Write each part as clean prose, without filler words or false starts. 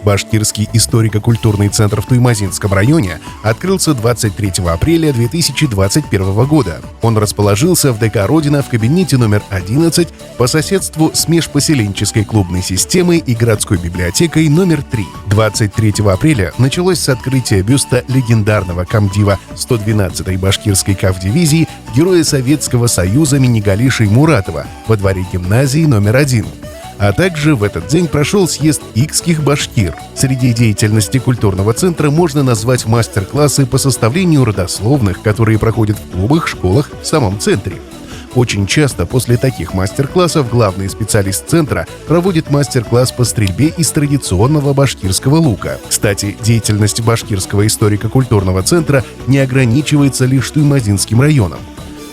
Башкирский историко-культурный центр в Туймазинском районе открылся 23 апреля 2021 года. Он расположился в ДК «Родина» в кабинете номер 11 по соседству с межпоселенческой клубной системой и городской библиотекой номер 3. 23 апреля началось с открытия бюста легендарного комдива 112-й башкирской кавдивизии героя Советского Союза Минигали Шеймуратова во дворе гимназии номер 1. А также в этот день прошел съезд икских башкир. Среди деятельности культурного центра можно назвать мастер-классы по составлению родословных, которые проходят в клубах, школах в самом центре. Очень часто после таких мастер-классов главный специалист центра проводит мастер-класс по стрельбе из традиционного башкирского лука. Кстати, деятельность Башкирского историко-культурного центра не ограничивается лишь Туймазинским районом.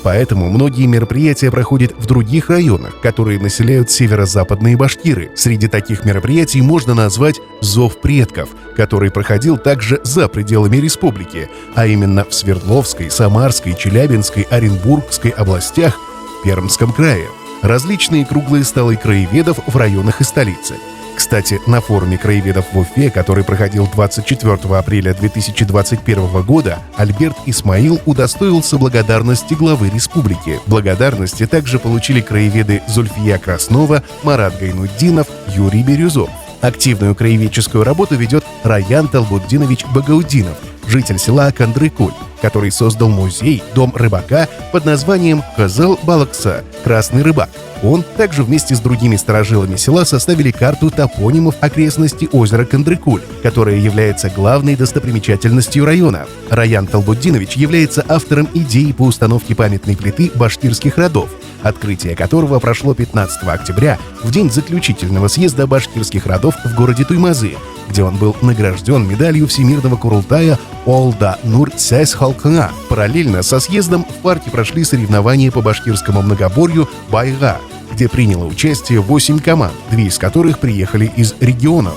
Поэтому многие мероприятия проходят в других районах, которые населяют северо-западные башкиры. Среди таких мероприятий можно назвать «Зов предков», который проходил также за пределами республики, а именно в Свердловской, Самарской, Челябинской, Оренбургской областях, в Пермском крае. Различные круглые столы краеведов в районах и столице. Кстати, на форуме краеведов в Уфе, который проходил 24 апреля 2021 года, Альберт Исмаил удостоился благодарности главы республики. Благодарности также получили краеведы Зульфия Краснова, Марат Гайнутдинов, Юрий Бирюзов. Активную краеведческую работу ведет Раян Талбутдинович Багаудинов, житель села Кандрыкуль, который создал музей «Дом рыбака» под названием «Казал Балакса» — «Красный рыбак». Он также вместе с другими старожилами села составили карту топонимов окрестностей озера Кандрыкуль, которое является главной достопримечательностью района. Раян Талбутдинович является автором идеи по установке памятной плиты башкирских родов, открытие которого прошло 15 октября, в день заключительного съезда башкирских родов в городе Туймазы, где он был награжден медалью Всемирного Курултая «Олда Нур Сэс Халкана». Параллельно со съездом в парке прошли соревнования по башкирскому многоборью «Байга», где приняло участие 8 команд, 2 из которых приехали из регионов.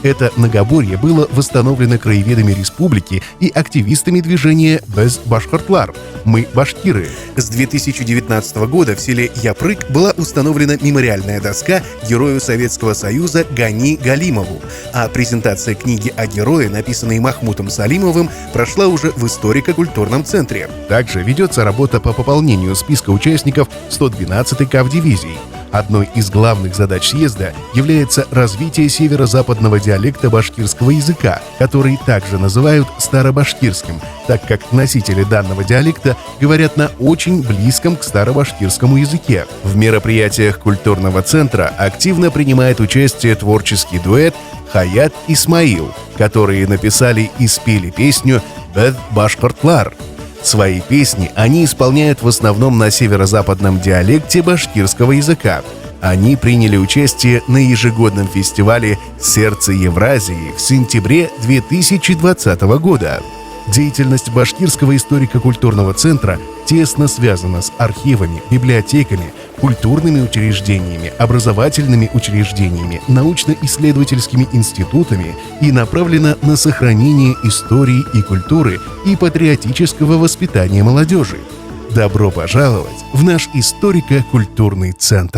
Это многоборье было восстановлено краеведами республики и активистами движения «Без Башкортлар» «Мы башкиры». С 2019 года в селе Япрык была установлена мемориальная доска герою Советского Союза Гани Галимову, а презентация книги о герое, написанной Махмутом Салимовым, прошла уже в историко-культурном центре. Также ведется работа по пополнению списка участников 112-й кавдивизии. Одной из главных задач съезда является развитие северо-западного диалекта башкирского языка, который также называют старобашкирским, так как носители данного диалекта говорят на очень близком к старобашкирскому языке. В мероприятиях культурного центра активно принимает участие творческий дуэт Хаят Исмаил, которые написали и спели песню «Без Башкортлар». Свои песни они исполняют в основном на северо-западном диалекте башкирского языка. Они приняли участие на ежегодном фестивале «Сердце Евразии» в сентябре 2020 года. Деятельность Башкирского историко-культурного центра тесно связана с архивами, библиотеками, культурными учреждениями, образовательными учреждениями, научно-исследовательскими институтами и направлена на сохранение истории и культуры и патриотического воспитания молодежи. Добро пожаловать в наш историко-культурный центр!